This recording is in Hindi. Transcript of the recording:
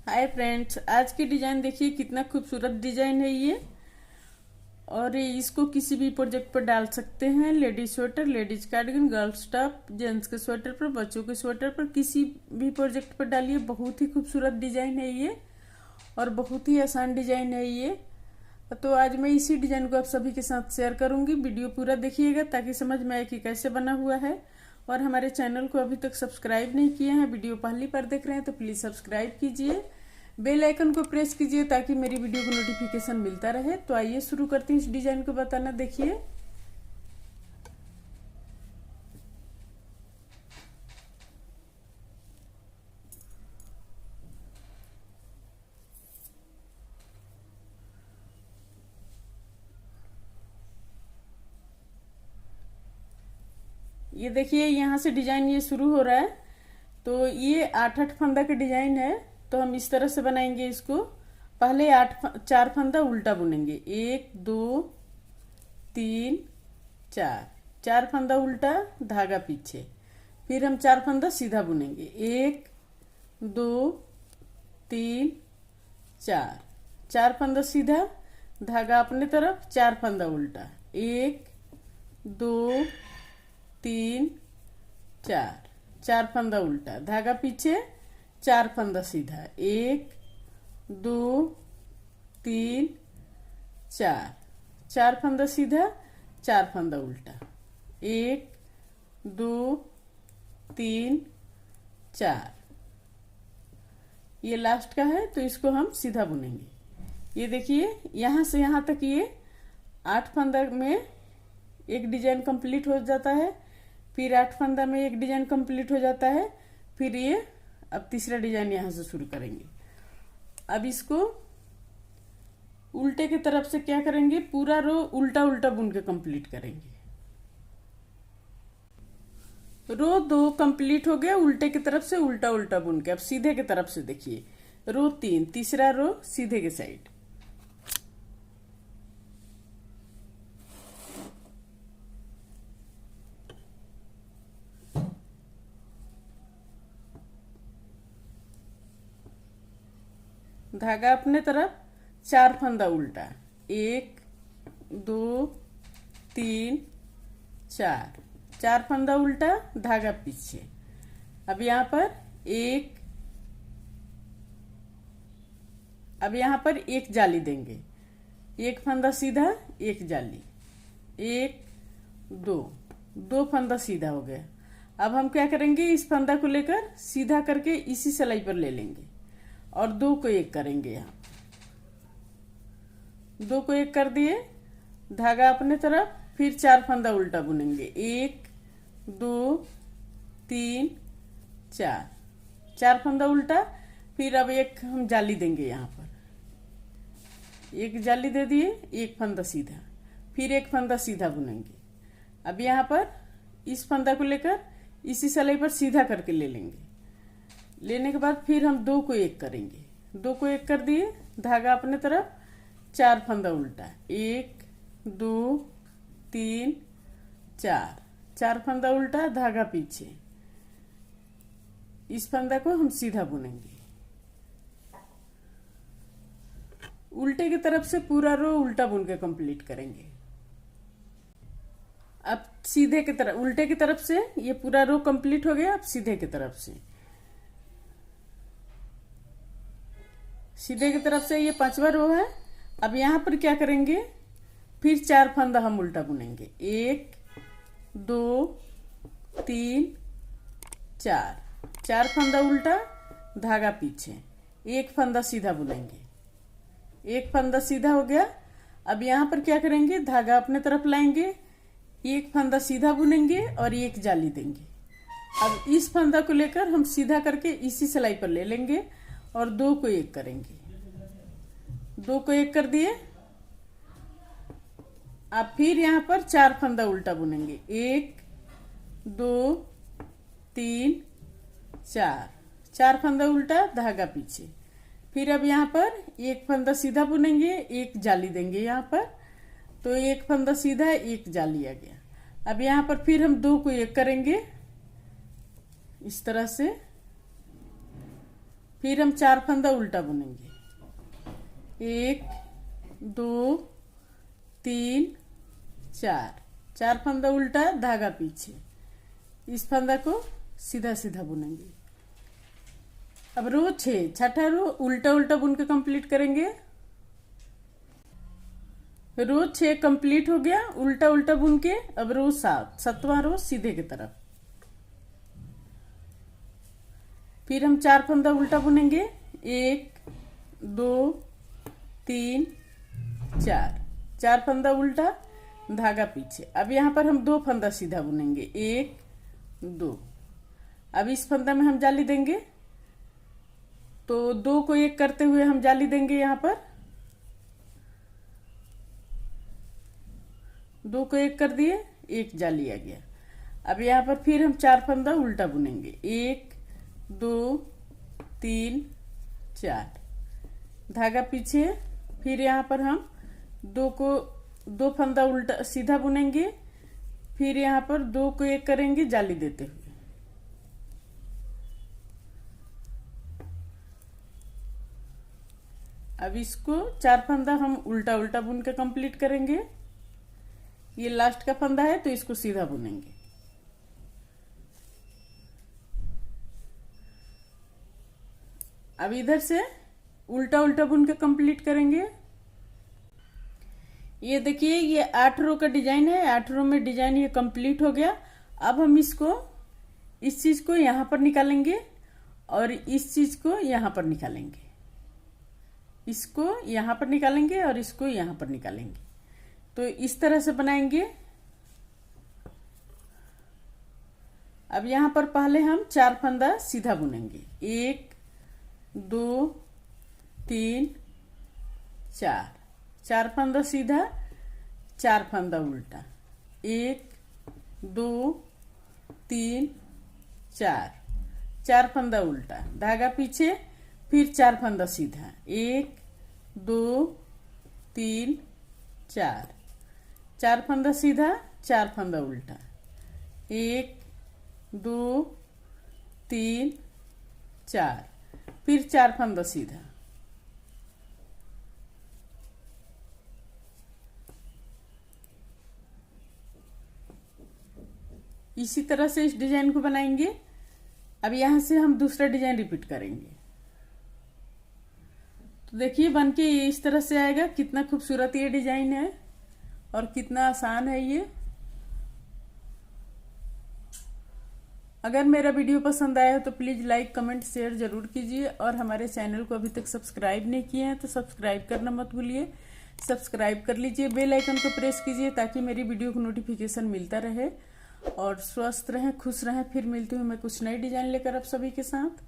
हाय फ्रेंड्स, आज की डिजाइन देखिए कितना खूबसूरत डिजाइन है ये। और ये इसको किसी भी प्रोजेक्ट पर डाल सकते हैं। Ladies sweater, ladies cardigan, girls top, gents के स्वेटर पर, बच्चों के स्वेटर पर, किसी भी प्रोजेक्ट पर डालिए। बहुत ही खूबसूरत डिजाइन है ये और बहुत ही आसान डिजाइन है ये। तो आज मैं इसी डिजाइन को आप सभी के साथ शेयर करूंगी। वीडियो पूरा देखिएगा ताकि समझ में आए कि कैसे बना हुआ है। और हमारे चैनल को अभी तक सब्सक्राइब नहीं किए हैं, वीडियो पहली बार देख रहे हैं तो प्लीज सब्सक्राइब कीजिए, बेल आइकन को प्रेस कीजिए ताकि मेरी वीडियो को नोटिफिकेशन मिलता रहे। तो आइए शुरू करते हैं इस डिजाइन को बताना। देखिए ये देखिए यहाँ से डिजाइन ये शुरू हो रहा है। तो ये 8-8 फंदा का डिजाइन है। तो हम इस तरह से बनाएंगे इसको। पहले 4 फंदा उल्टा बुनेंगे। 1 2 3 4, 4 फंदा उल्टा, धागा पीछे। फिर हम 4 फंदा सीधा बुनेंगे। 1 2 3 4, 4 फंदा सीधा, धागा अपने तरफ, 4 फंदा उल्टा। 1 2 3 4, 4 फंदा उल्टा, धागा पीछे, 4 फंदा सीधा। 1 2 3 4, 4 फंदा सीधा, 4 फंदा उल्टा। 1 2 3 4, ये लास्ट का है तो इसको हम सीधा बुनेंगे। ये देखिए यहां से यहां तक ये 8 फंदा में एक डिजाइन कंप्लीट हो जाता है। फिर 8 फंदा में एक डिजाइन कंप्लीट हो जाता है। फिर ये अब तीसरा डिजाइन यहां से शुरू करेंगे। अब इसको उल्टे की तरफ से क्या करेंगे, पूरा रो उल्टा उल्टा बुन के कंप्लीट करेंगे। रो 2 कंप्लीट हो गया उल्टे की तरफ से उल्टा उल्टा बुन के। अब सीधे की तरफ से देखिए, रो 3, तीसरा रो सीधे के साइड। धागा अपने तरफ, 4 फंदा उल्टा। 1 2 3 4, 4 फंदा उल्टा, धागा पीछे। अब यहाँ पर एक जाली देंगे। 1 फंदा सीधा, 1 जाली। 1 2, 2 फंदा सीधा हो गया। अब हम क्या करेंगे, इस फंदा को लेकर सीधा करके इसी सिलाई पर ले लेंगे और 2 को 1 करेंगे। यहाँ 2 को 1 कर दिए, धागा अपने तरफ, फिर 4 फंदा उल्टा बुनेंगे। 1 2 3 4, 4 फंदा उल्टा। फिर अब एक हम जाली देंगे। यहाँ पर एक जाली दे दिए, 1 फंदा सीधा, फिर 1 फंदा सीधा बुनेंगे। अब यहाँ पर इस फंदा को लेकर इसी सिलाई पर सीधा करके ले लेंगे। लेने के बाद फिर हम 2 को 1 करेंगे। 2 को 1 कर दिए, धागा अपने तरफ, 4 फंदा उल्टा। 1 2 3 4, 4 फंदा उल्टा, धागा पीछे। इस फंदा को हम सीधा बुनेंगे। उल्टे की तरफ से पूरा रो उल्टा बुन के कंप्लीट करेंगे। अब सीधे की तरफ, उल्टे की तरफ से ये पूरा रो कंप्लीट हो गया। अब सीधे की तरफ से, सीधे की तरफ से ये 5वां रो है। अब यहां पर क्या करेंगे, फिर 4 फंदा हम उल्टा बुनेंगे। 1 2 3 4, 4 फंदा उल्टा, धागा पीछे। 1 फंदा सीधा बुनेंगे। 1 फंदा सीधा हो गया। अब यहां पर क्या करेंगे, धागा अपने तरफ लाएंगे, 1 फंदा सीधा बुनेंगे और 1 जाली देंगे। अब इस फंदा को लेकर हम सीधा करके इसी सिलाई पर ले लेंगे और 2 को 1 करेंगे। 2 को 1 कर दिए। अब फिर यहाँ पर 4 फंदा उल्टा बुनेंगे। 1 2 3 4, 4 फंदा उल्टा, धागा पीछे। फिर अब यहाँ पर 1 फंदा सीधा बुनेंगे, 1 जाली देंगे यहाँ पर। तो 1 फंदा सीधा, 1 जाली आ गया। अब यहाँ पर फिर हम 2 को 1 करेंगे इस तरह से। फिर हम 4 फंदा उल्टा बुनेंगे, 1 2 3 4, 4 फंदा उल्टा, धागा पीछे। इस फंदा को सीधा सीधा बुनेंगे। अब रो 6, छठा रो उल्टा उल्टा बुन के कंप्लीट करेंगे। रो 6 कंप्लीट हो गया उल्टा उल्टा बुन के। अब रो 7, 7वां रो सीधे की तरफ। फिर हम 4 फंदा उल्टा बुनेंगे, 1 2 3 4, 4 फंदा उल्टा, धागा पीछे। अब यहाँ पर हम 2 फंदा सीधा बुनेंगे, 1 2। अब इस फंदा में हम जाली देंगे, तो 2 को 1 करते हुए हम जाली देंगे। यहाँ पर 2 को 1 कर दिए, 1 जाली आ गया। अब यहाँ पर फिर हम 4 फंदा उल्टा बुनेंगे, 1 2 3 4, धागा पीछे। फिर यहाँ पर हम 2 फंदा उल्टा सीधा बुनेंगे। फिर यहाँ पर 2 को 1 करेंगे जाली देते हुए। अब इसको 4 फंदा हम उल्टा उल्टा बुन के कंप्लीट करेंगे। ये लास्ट का फंदा है तो इसको सीधा बुनेंगे। अब इधर से उल्टा उल्टा बुन के कंप्लीट करेंगे। ये देखिए, ये 8 रो का डिजाइन है। 8 रो में डिजाइन ये कंप्लीट हो गया। अब हम इस चीज को यहां पर निकालेंगे और इस चीज को यहां पर निकालेंगे। इसको यहां पर निकालेंगे और इसको यहां पर निकालेंगे। तो इस तरह से बनाएंगे। अब यहां पर पहले हम 4 फंदा सीधा बुनेंगे, 1 2 3 4, 4 फंदा सीधा, 4 फंदा उल्टा, 1 2 3 4, 4 फंदा उल्टा, धागा पीछे। फिर 4 फंदा सीधा, 1 2 3 4, 4 फंदा सीधा, 4 फंदा उल्टा, 1 2 3 4, फिर 4 फंदा सीधा। इसी तरह से इस डिजाइन को बनाएंगे। अब यहां से हम दूसरा डिजाइन रिपीट करेंगे। तो देखिए बनके ये इस तरह से आएगा। कितना खूबसूरत ये डिजाइन है और कितना आसान है ये। अगर मेरा वीडियो पसंद आया हो तो प्लीज लाइक कमेंट शेयर जरूर कीजिए, और हमारे चैनल को अभी तक सब्सक्राइब नहीं किए हैं तो सब्सक्राइब करना मत भूलिए। सब्सक्राइब कर लीजिए, बेल आइकन को प्रेस कीजिए ताकि मेरी वीडियो को नोटिफिकेशन मिलता रहे। और स्वस्थ रहें, खुश रहें। फिर मिलती हूँ मैं कुछ नई डिजाइन लेकर आप सभी के साथ।